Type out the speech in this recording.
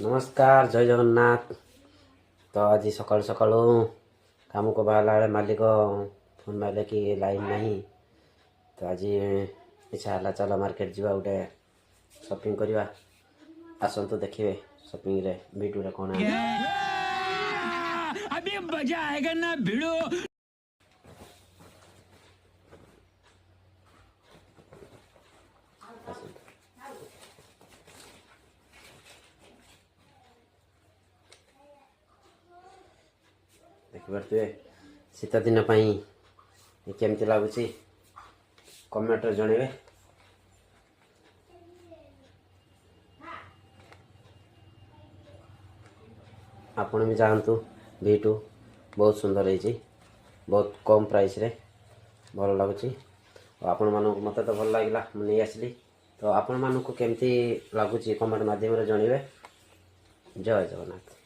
नमस्कार जय जगन्नाथ। तो आज सकाल सकाल काम को बाहला बेले मालिक फोन मारे कि लाइन नहीं। तो आज इच्छा है चल मार्केट जावा गोटे शॉपिंग करवा। आसतु देखिए शॉपिंग रे भिडू रे कौन अभी मजा आएगा ना भिड़ो। देखिपे शीत दिन केमती लगुच कमेंट जनइबे। आपण भी जानतु V2 बहुत सुंदर है, बहुत कम प्राइस रे भल लगुच। आपण मानक मत तो भल लगे मुझे आसली। तो आपण मानक केमती लगुच कमेंट माध्यम जनइबे। जय जगन्नाथ।